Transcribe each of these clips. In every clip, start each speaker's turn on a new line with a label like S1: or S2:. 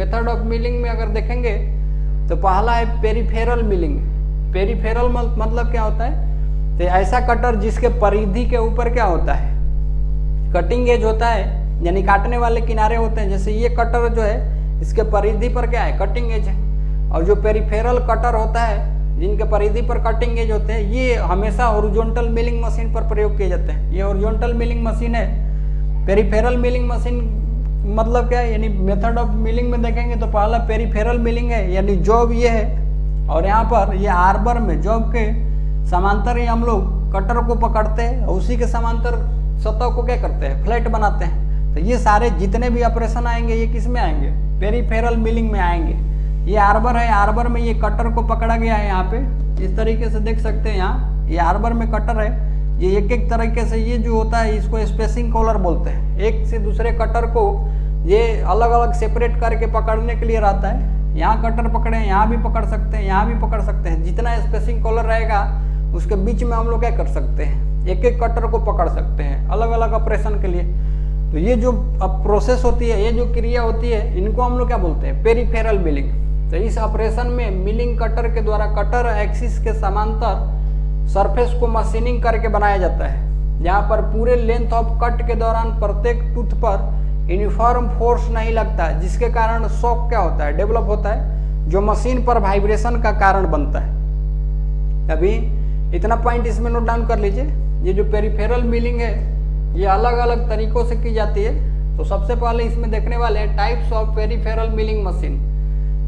S1: Method of milling में अगर देखेंगे तो पहला है पेरिफेरल मिलिंग। पेरिफेरल मतलब क्या होता है, तो ऐसा कटर जिसके परिधि के ऊपर क्या होता है, कटिंग एज होता है, यानी काटने वाले किनारे होते हैं। जैसे ये कटर जो है इसके परिधि पर क्या है, कटिंग एज है। और जो पेरिफेरल कटर होता है जिनके परिधि पर कटिंग एज होते हैं, ये हमेशा हॉरिजॉन्टल मिलिंग मशीन पर प्रयोग किए जाते हैं। ये हॉरिजॉन्टल मिलिंग मशीन है। पेरिफेरल मिलिंग मशीन मतलब क्या है, यानी मेथड ऑफ मिलिंग में देखेंगे तो पहला पेरिफेरल मिलिंग है, यानी जॉब ये है। और यहाँ पर ये आर्बर में जॉब के समांतर ही हम लोग कटर को पकड़ते हैं और उसी के समांतर सतह को क्या करते हैं, फ्लैट बनाते हैं। तो ये सारे जितने भी ऑपरेशन आएंगे ये किस में आएंगे, पेरिफेरल मिलिंग में आएंगे। ये आर्बर है, आर्बर में ये कटर को पकड़ा गया है। यहाँ पे इस तरीके से देख सकते हैं, यहाँ ये आर्बर में कटर है। ये एक एक तरीके से ये जो होता है इसको स्पेसिंग कॉलर बोलते हैं। एक से दूसरे कटर को ये अलग अलग सेपरेट करके पकड़ने के लिए रहता है। यहाँ कटर पकड़े, यहाँ भी पकड़ सकते हैं, यहाँ भी पकड़ सकते हैं। जितना स्पेसिंग कॉलर रहेगा उसके बीच में हम लोग क्या कर सकते हैं, एक एक कटर को पकड़ सकते हैं अलग अलग ऑपरेशन के लिए। तो ये जो प्रोसेस होती है, ये जो क्रिया होती है, इनको हम लोग क्या बोलते हैं, पेरिफेरल मिलिंग। तो इस ऑपरेशन में मिलिंग कटर के द्वारा कटर एक्सिस के समांतर सरफेस को मशीनिंग करके बनाया जाता है। यहाँ पर पूरे लेंथ ऑफ कट के दौरान प्रत्येक टूथ पर यूनिफॉर्म फोर्स नहीं लगता, जिसके कारण शॉक क्या होता है, डेवलप होता है, जो मशीन पर वाइब्रेशन का कारण बनता है। अभी इतना पॉइंट इसमें नोट डाउन कर लीजिए। ये जो पेरिफेरल मिलिंग है ये अलग अलग तरीकों से की जाती है। तो सबसे पहले इसमें देखने वाले हैं types of peripheral milling machine.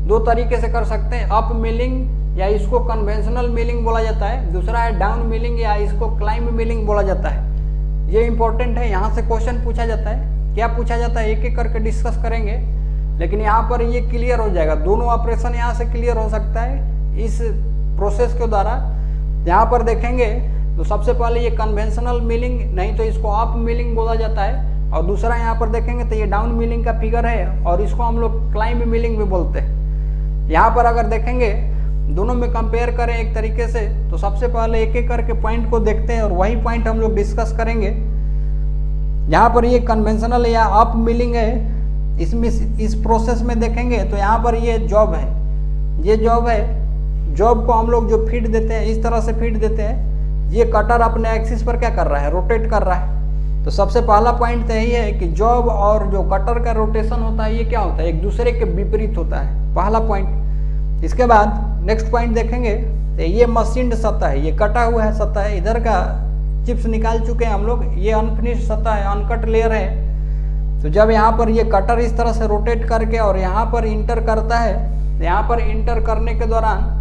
S1: दो तरीके से कर सकते हैं, अप मिलिंग या इसको कन्वेंशनल मिलिंग बोला जाता है, दूसरा है डाउन मिलिंग या इसको क्लाइंब मिलिंग बोला जाता है। ये इंपॉर्टेंट है, यहाँ से क्वेश्चन पूछा जाता है। क्या पूछा जाता है एक एक करके डिस्कस करेंगे, लेकिन यहाँ पर ये क्लियर हो जाएगा। दोनों ऑपरेशन यहाँ से क्लियर हो सकता है इस प्रोसेस के द्वारा। यहाँ पर देखेंगे तो सबसे पहले ये कन्वेंशनल मिलिंग, नहीं तो इसको अप मिलिंग बोला जाता है। और दूसरा यहाँ पर देखेंगे तो ये डाउन मिलिंग का फिगर है और इसको हम लोग क्लाइंब मिलिंग भी बोलते हैं। यहाँ पर अगर देखेंगे दोनों में कंपेयर करें एक तरीके से, तो सबसे पहले एक एक करके पॉइंट को देखते हैं और वही पॉइंट हम लोग डिस्कस करेंगे। यहाँ पर ये कन्वेंशनल या अप मिलिंग है। इसमें इस प्रोसेस में देखेंगे तो यहाँ पर ये जॉब है, ये जॉब है। जॉब को हम लोग जो फीड देते हैं, इस तरह से फीड देते हैं। ये कटर अपने एक्सिस पर क्या कर रहा है, रोटेट कर रहा है। तो सबसे पहला पॉइंट तो यही है कि जॉब और जो कटर का रोटेशन होता है ये क्या होता है, एक दूसरे के विपरीत होता है, पहला पॉइंट। इसके बाद नेक्स्ट पॉइंट देखेंगे तो ये मशीन्ड सतह है, ये कटा हुआ है सतह है। इधर का चिप्स निकाल चुके हैं हम लोग, ये अनफिनिश्ड सतह है, अनकट लेयर है। तो जब यहाँ पर ये कटर इस तरह से रोटेट करके और यहाँ पर इंटर करता है, तो यहाँ पर इंटर करने के दौरान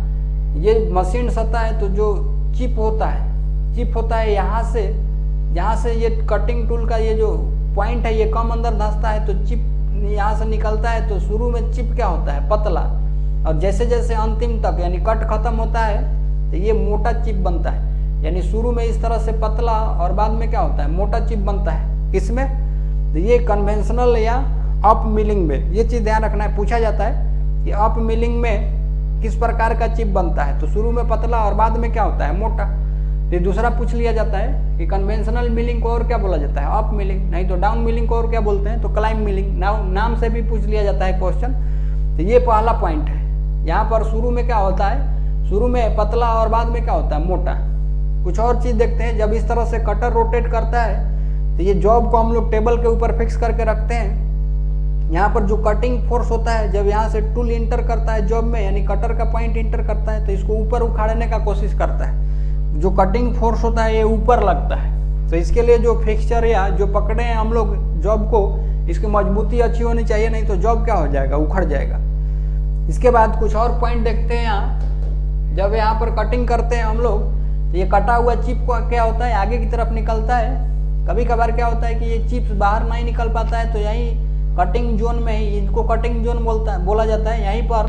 S1: ये मशीन सतह है, तो जो चिप होता है यहाँ से ये कटिंग टूल का ये जो पॉइंट है ये कम अंदर धंसता है, तो चिप यहाँ से निकलता है। तो शुरू में चिप क्या होता है, पतला, और जैसे जैसे अंतिम तक यानी कट खत्म होता है तो ये मोटा चिप बनता है। यानी शुरू में इस तरह से पतला और बाद में क्या होता है, मोटा चिप बनता है। किसमें, तो ये कन्वेंशनल या अप मिलिंग में। ये चीज़ ध्यान रखना है, पूछा जाता है कि अप मिलिंग में किस प्रकार का चिप बनता है। तो शुरू में पतला और बाद में क्या होता है, मोटा। फिर दूसरा पूछ लिया जाता है कि कन्वेंशनल मिलिंग को और क्या बोला जाता है, अप मिलिंग, नहीं तो डाउन मिलिंग को और क्या बोलते हैं, तो क्लाइंब मिलिंग। नाम से भी पूछ लिया जाता है क्वेश्चन। तो ये पहला पॉइंट है। यहाँ पर शुरू में क्या होता है, शुरू में पतला और बाद में क्या होता है, मोटा। कुछ और चीज़ देखते हैं, जब इस तरह से कटर रोटेट करता है तो ये जॉब को हम लोग टेबल के ऊपर फिक्स करके रखते हैं। यहाँ पर जो कटिंग फोर्स होता है, जब यहाँ से टूल इंटर करता है जॉब में, यानी कटर का पॉइंट इंटर करता है, तो इसको ऊपर उखाड़ने का कोशिश करता है। जो कटिंग फोर्स होता है ये ऊपर लगता है। तो इसके लिए जो फिक्सचर या जो पकड़े हैं हम लोग जॉब को, इसकी मजबूती अच्छी होनी चाहिए, नहीं तो जॉब क्या हो जाएगा, उखड़ जाएगा। इसके बाद कुछ और पॉइंट देखते हैं। यहाँ जब यहाँ पर कटिंग करते हैं हम लोग, तो ये कटा हुआ चिप को क्या होता है, आगे की तरफ निकलता है। कभी कभार क्या होता है कि ये चिप्स बाहर नहीं निकल पाता है, तो यहीं कटिंग जोन में ही, इनको कटिंग जोन बोला जाता है, यहीं पर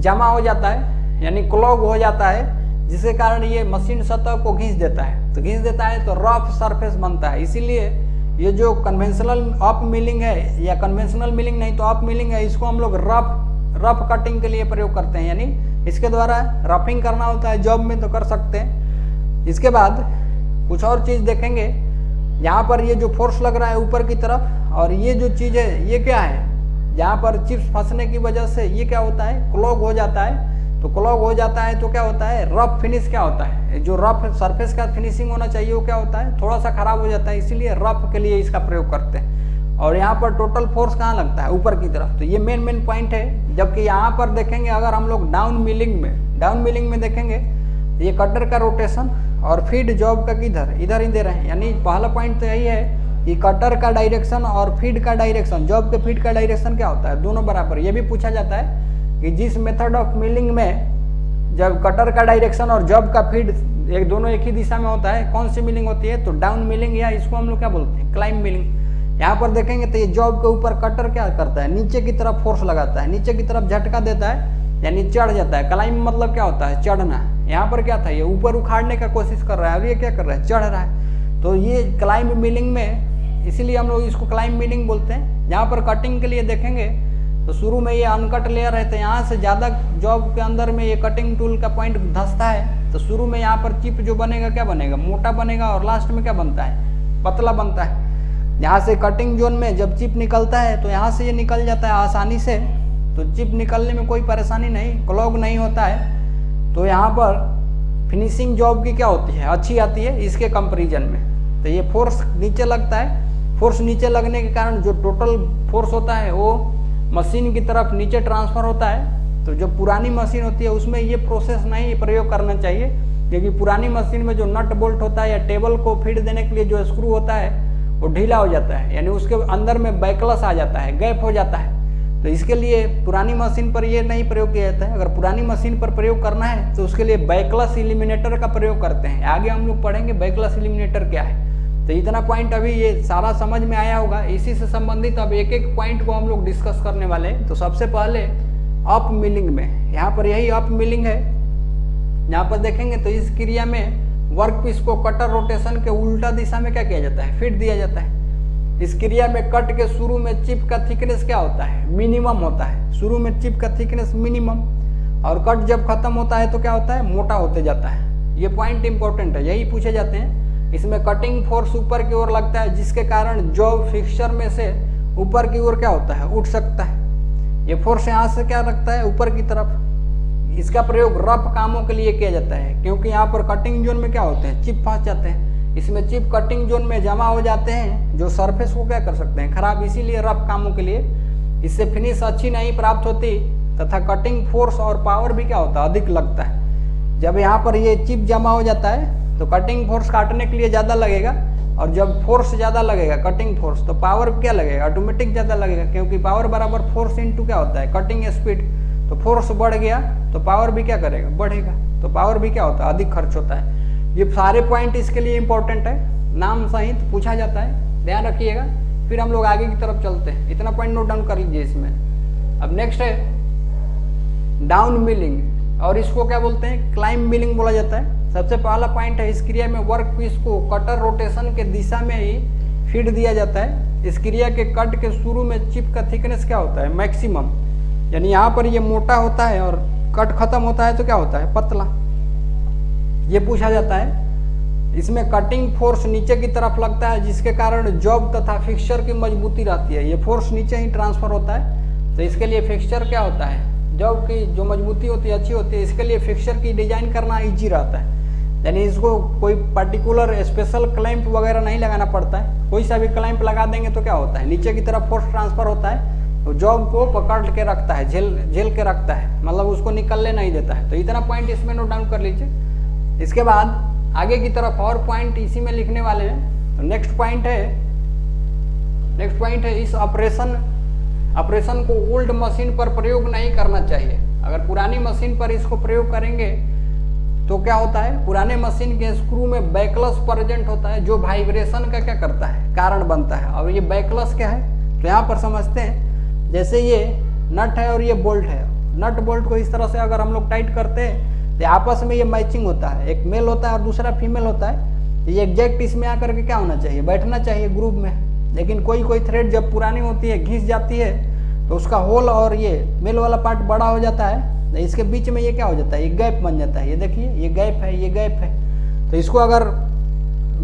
S1: जमा हो जाता है, यानी क्लॉग हो जाता है, जिसके कारण ये मशीन सतह को घिस देता है। तो घिस देता है तो रफ सरफेस बनता है। इसीलिए ये जो कन्वेंशनल अप मिलिंग है, या कन्वेंशनल मिलिंग नहीं तो अप मिलिंग है, इसको हम लोग रफ कटिंग के लिए प्रयोग करते हैं। यानी इसके द्वारा रफिंग करना होता है जॉब में, तो कर सकते हैं। इसके बाद कुछ और चीज़ देखेंगे। यहाँ पर ये जो फोर्स लग रहा है ऊपर की तरफ, और ये जो चीज़ है ये क्या है, जहाँ पर चिप्स फंसने की वजह से ये क्या होता है, क्लॉग हो जाता है। तो क्लॉग हो जाता है तो क्या होता है, रफ फिनिश क्या होता है, जो रफ सरफेस का फिनिशिंग होना चाहिए वो क्या होता है, थोड़ा सा खराब हो जाता है। इसीलिए रफ के लिए इसका प्रयोग करते हैं। और यहाँ पर टोटल फोर्स कहाँ लगता है, ऊपर की तरफ। तो ये मेन पॉइंट है। जबकि यहाँ पर देखेंगे अगर हम लोग डाउन मिलिंग में देखेंगे, ये कटर का रोटेशन और फीड जॉब का किधर, इधर ही दे रहे हैं। यानी पहला पॉइंट तो यही है कि कटर का डायरेक्शन और फीड का डायरेक्शन, जॉब के फीड का डायरेक्शन क्या होता है, दोनों बराबर। ये भी पूछा जाता है कि जिस मेथड ऑफ मिलिंग में जब कटर का डायरेक्शन और जॉब का फीड दोनों एक ही दिशा में होता है, कौन सी मिलिंग होती है, तो डाउन मिलिंग, या इसको हम लोग क्या बोलते हैं, क्लाइंब मिलिंग। यहाँ पर देखेंगे तो ये जॉब के ऊपर कटर क्या करता है, नीचे की तरफ फोर्स लगाता है, नीचे की तरफ झटका देता है, यानी चढ़ जाता है। क्लाइंब मतलब क्या होता है, चढ़ना। यहाँ पर क्या था, ये ऊपर उखाड़ने का कोशिश कर रहा है और ये क्या कर रहा है, चढ़ रहा है। तो ये क्लाइंब मिलिंग में, इसीलिए हम लोग इसको क्लाइंब मिलिंग बोलते हैं। यहाँ पर कटिंग के लिए देखेंगे तो शुरू में ये अनकट लेयर है, तो यहाँ से ज़्यादा जॉब के अंदर में ये कटिंग टूल का पॉइंट धंसता है। तो शुरू में यहाँ पर चिप जो बनेगा क्या बनेगा, मोटा बनेगा, और लास्ट में क्या बनता है, पतला बनता है। यहाँ से कटिंग जोन में जब चिप निकलता है तो यहाँ से ये निकल जाता है आसानी से। तो चिप निकलने में कोई परेशानी नहीं, क्लॉग नहीं होता है। तो यहाँ पर फिनिशिंग जॉब की क्या होती है, अच्छी आती है इसके कंपेरिजन में। तो ये फोर्स नीचे लगता है, फोर्स नीचे लगने के कारण जो टोटल फोर्स होता है वो मशीन की तरफ नीचे ट्रांसफर होता है। तो जो पुरानी मशीन होती है उसमें ये प्रोसेस नहीं प्रयोग करना चाहिए, क्योंकि पुरानी मशीन में जो नट बोल्ट होता है या टेबल को फीड देने के लिए जो स्क्रू होता है वो ढीला हो जाता है, यानी उसके अंदर में बैकलस आ जाता है, गैप हो जाता है। तो इसके लिए पुरानी मशीन पर ये नहीं प्रयोग किया जाता है। अगर पुरानी मशीन पर प्रयोग करना है तो उसके लिए बैकलस इलिमिनेटर का प्रयोग करते हैं। आगे हम लोग पढ़ेंगे बैकलस इलिमिनेटर क्या है। तो इतना पॉइंट अभी ये सारा समझ में आया होगा। इसी से संबंधित अब एक एक पॉइंट को हम लोग डिस्कस करने वाले हैं। तो सबसे पहले अप मिलिंग में, यहाँ पर यही अप मिलिंग है। यहाँ पर देखेंगे तो इस क्रिया में वर्क पीस को कटर रोटेशन के उल्टा दिशा में क्या किया जाता है, फीड दिया जाता है। इस क्रिया में कट के शुरू में चिप का थिकनेस क्या होता है, मिनिमम होता है। शुरू में चिप का थिकनेस मिनिमम, और कट जब खत्म होता है तो क्या होता है, मोटा होते जाता है। ये पॉइंट इंपॉर्टेंट है, यही पूछे जाते हैं। इसमें कटिंग फोर्स ऊपर की ओर लगता है, जिसके कारण जॉब फिक्सचर में से ऊपर की ओर क्या होता है, उठ सकता है। ये फोर्स यहाँ से क्या रखता है, ऊपर की तरफ। इसका प्रयोग रफ कामों के लिए किया जाता है, क्योंकि यहाँ पर कटिंग जोन में क्या होते हैं, चिप फंस जाते हैं। इसमें चिप कटिंग जोन में जमा हो जाते हैं, जो सरफेस को क्या कर सकते हैं, खराब। इसीलिए रफ कामों के लिए इससे फिनिश अच्छी नहीं प्राप्त होती, तथा कटिंग फोर्स और पावर भी क्या होता है, अधिक लगता है। जब यहाँ पर ये चिप जमा हो जाता है तो कटिंग फोर्स काटने के लिए ज़्यादा लगेगा, और जब फोर्स ज़्यादा लगेगा कटिंग फोर्स, तो पावर क्या लगेगा, ऑटोमेटिक ज़्यादा लगेगा, क्योंकि पावर बराबर फोर्स इंटू क्या होता है, कटिंग स्पीड। तो फोर्स बढ़ गया तो पावर भी क्या करेगा, बढ़ेगा। तो पावर भी क्या होता है, अधिक खर्च होता है। ये सारे पॉइंट इसके लिए इंपॉर्टेंट है, नाम सहित पूछा जाता है, ध्यान रखिएगा। फिर हम लोग आगे की तरफ चलते हैं, इतना पॉइंट नोट डाउन कर लीजिए इसमें। अब नेक्स्ट है डाउन मिलिंग, और इसको क्या बोलते हैं, क्लाइंब मिलिंग बोला जाता है। सबसे पहला पॉइंट है, इस क्रिया में वर्क पीस को कटर रोटेशन के दिशा में ही फीड दिया जाता है। इस क्रिया के कट के शुरू में चिप का थिकनेस क्या होता है, मैक्सिमम, यानी यहाँ पर ये मोटा होता है, और कट खत्म होता है तो क्या होता है, पतला। ये पूछा जाता है। इसमें कटिंग फोर्स नीचे की तरफ लगता है, जिसके कारण जॉब तथा फिक्सचर की मजबूती रहती है। ये फोर्स नीचे ही ट्रांसफर होता है, तो इसके लिए फिक्सचर क्या होता है, जॉब की जो मजबूती होती है, अच्छी होती है। इसके लिए फिक्सचर की डिजाइन करना ईजी रहता है, यानी इसको कोई पर्टिकुलर स्पेशल क्लैंप वगैरह नहीं लगाना पड़ता है। कोई सा भी क्लैंप लगा देंगे तो क्या होता है, नीचे की तरफ फोर्स ट्रांसफर होता है, तो जॉब को पकड़ के रखता है, झेल के रखता है, मतलब उसको निकलने नहीं देता है। तो इतना पॉइंट इसमें नोट डाउन कर लीजिए। इसके बाद आगे की तरफ और पॉइंट इसी में लिखने वाले हैं। तो नेक्स्ट पॉइंट है इस ऑपरेशन को ओल्ड मशीन पर प्रयोग नहीं करना चाहिए। अगर पुरानी मशीन पर इसको प्रयोग करेंगे तो क्या होता है, पुराने मशीन के स्क्रू में बैकलस प्रेजेंट होता है, जो वाइब्रेशन का क्या करता है, कारण बनता है। और ये बैकलस क्या है, तो यहाँ पर समझते हैं। जैसे ये नट है और ये बोल्ट है, नट बोल्ट को इस तरह से अगर हम लोग टाइट करते हैं तो आपस में ये मैचिंग होता है, एक मेल होता है और दूसरा फीमेल होता है। ये एग्जैक्ट इसमें आकर के क्या होना चाहिए, बैठना चाहिए ग्रुप में। लेकिन कोई थ्रेड जब पुरानी होती है, घिस जाती है, तो उसका होल और ये मेल वाला पार्ट बड़ा हो जाता है, तो इसके बीच में ये क्या हो जाता है, ये गैप बन जाता है। ये देखिए, ये गैप है, ये गैप है। तो इसको अगर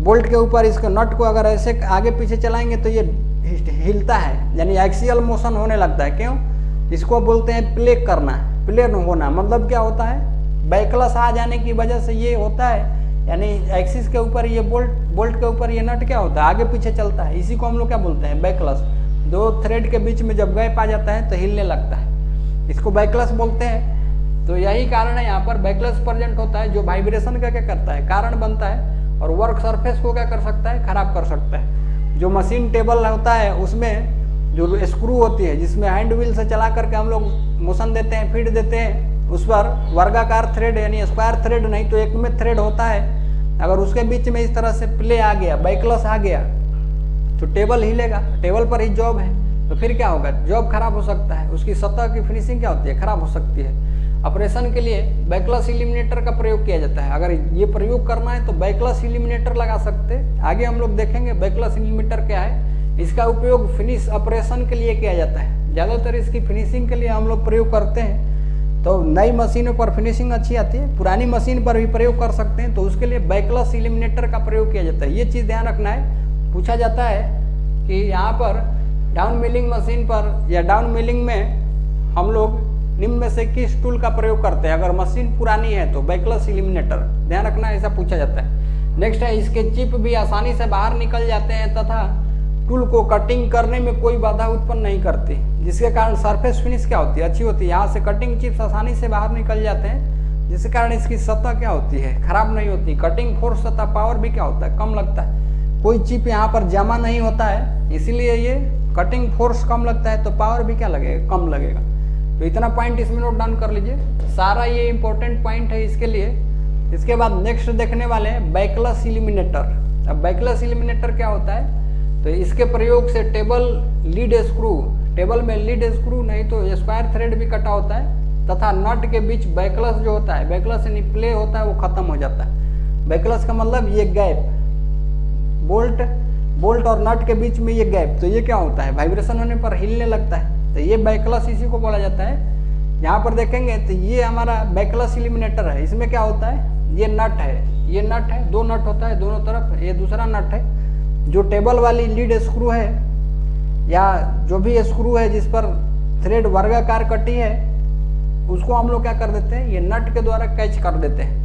S1: बोल्ट के ऊपर इसके नट को अगर ऐसे आगे पीछे चलाएंगे तो ये हिलता है, यानी एक्सियल मोशन होने लगता है। क्यों? इसको बोलते हैं प्ले करना, प्ले होना। मतलब क्या होता है, बैकलस आ जाने की वजह से ये होता है, यानी एक्सिस के ऊपर ये बोल्ट के ऊपर ये नट क्या होता है, आगे पीछे चलता है। इसी को हम लोग क्या बोलते हैं, बैकलस। दो थ्रेड के बीच में जब गैप आ जाता है तो हिलने लगता है, इसको बैकलस बोलते हैं। तो यही कारण है, यहाँ पर बैकलस प्रेजेंट होता है, जो वाइब्रेशन का क्या करता है, कारण बनता है, और वर्क सरफेस को क्या कर सकता है, खराब कर सकता है। जो मशीन टेबल होता है उसमें जो स्क्रू होती है, जिसमें हैंड व्हील से चला करके हम लोग मोशन देते हैं, फीड देते हैं, उस पर वर्गाकार थ्रेड यानी स्क्वायर थ्रेड नहीं तो एक में थ्रेड होता है। अगर उसके बीच में इस तरह से प्ले आ गया, बैकलस आ गया, तो टेबल हिलेगा। टेबल पर ही जॉब है, तो फिर क्या होगा, जॉब खराब हो सकता है, उसकी सतह की फिनिशिंग क्या होती है, खराब हो सकती है। ऑपरेशन के लिए बैकलस इलिमिनेटर का प्रयोग किया जाता है। अगर ये प्रयोग करना है तो बैकलस इलिमिनेटर लगा सकते हैं। आगे हम लोग देखेंगे बैकलस इलिमिनेटर क्या है। इसका उपयोग फिनिश ऑपरेशन के लिए किया जाता है, ज़्यादातर इसकी फिनिशिंग के लिए हम लोग प्रयोग करते हैं। तो नई मशीनों पर फिनिशिंग अच्छी आती है, पुरानी मशीन पर भी प्रयोग कर सकते हैं, तो उसके लिए बैकलस इलिमिनेटर का प्रयोग किया जाता है। ये चीज़ ध्यान रखना है। पूछा जाता है कि यहाँ पर डाउन मिलिंग मशीन पर या डाउन मिलिंग में हम लोग निम्न में से किस टूल का प्रयोग करते हैं। अगर मशीन पुरानी है तो बैकलस इलिमिनेटर, ध्यान रखना, ऐसा पूछा जाता है। नेक्स्ट है, इसके चिप भी आसानी से बाहर निकल जाते हैं तथा टूल को कटिंग करने में कोई बाधा उत्पन्न नहीं करती, जिसके कारण सरफेस फिनिश क्या होती है, अच्छी होती है। यहाँ से कटिंग चिप्स आसानी से बाहर निकल जाते हैं, जिसके कारण इसकी सतह क्या होती है, खराब नहीं होती। कटिंग फोर्स तथा पावर भी क्या होता है, कम लगता है। कोई चिप यहाँ पर जमा नहीं होता है, इसीलिए ये कटिंग फोर्स कम लगता है, तो पावर भी क्या लगेगा, कम लगेगा। तो इतना पॉइंट इसमें नोट डाउन कर लीजिए, सारा ये इंपॉर्टेंट पॉइंट है इसके लिए। इसके बाद नेक्स्ट देखने वाले हैं बैकलस इलिमिनेटर। अब बैकलस इलिमिनेटर क्या होता है, तो इसके प्रयोग से टेबल लीड स्क्रू, टेबल में लीड स्क्रू नहीं तो स्क्वायर थ्रेड भी कटा होता है, तथा नट के बीच बैकलस जो होता है, बैकलस यानी प्ले होता है, वो खत्म हो जाता है। बैकलस का मतलब ये गैप, बोल्ट और नट के बीच में ये गैप, तो ये क्या होता है, वाइब्रेशन होने पर हिलने लगता है, तो ये बैकलस इसी को बोला जाता है। यहाँ पर देखेंगे तो ये हमारा बैकलस इलिमिनेटर है। इसमें क्या होता है, ये नट है, ये नट है, दो नट होता है दोनों तरफ, ये दूसरा नट है। जो टेबल वाली लीड स्क्रू है या जो भी स्क्रू है जिस पर थ्रेड वर्गाकार कटी है, उसको हम लोग क्या कर देते हैं, ये नट के द्वारा कैच कर देते हैं।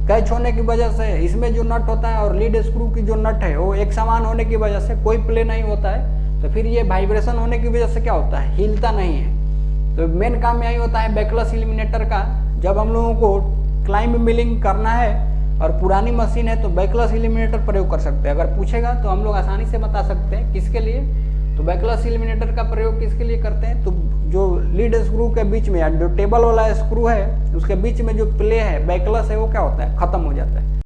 S1: कैच होने की वजह से इसमें जो नट होता है और लीड स्क्रू की जो नट है वो एक समान होने की वजह से कोई प्ले नहीं होता है, तो फिर ये वाइब्रेशन होने की वजह से क्या होता है, हिलता नहीं है। तो मेन काम यही होता है बैकलस इलिमिनेटर का। जब हम लोगों को क्लाइंब मिलिंग करना है और पुरानी मशीन है तो बैकलस इलिमिनेटर प्रयोग कर सकते हैं। अगर पूछेगा तो हम लोग आसानी से बता सकते हैं किसके लिए, तो बैकलस इलिमिनेटर का प्रयोग किसके लिए करते हैं, तो जो लीड स्क्रू के बीच में या जो टेबल वाला स्क्रू है उसके बीच में जो प्ले है, बैकलस है, वो क्या होता है, खत्म हो जाता है।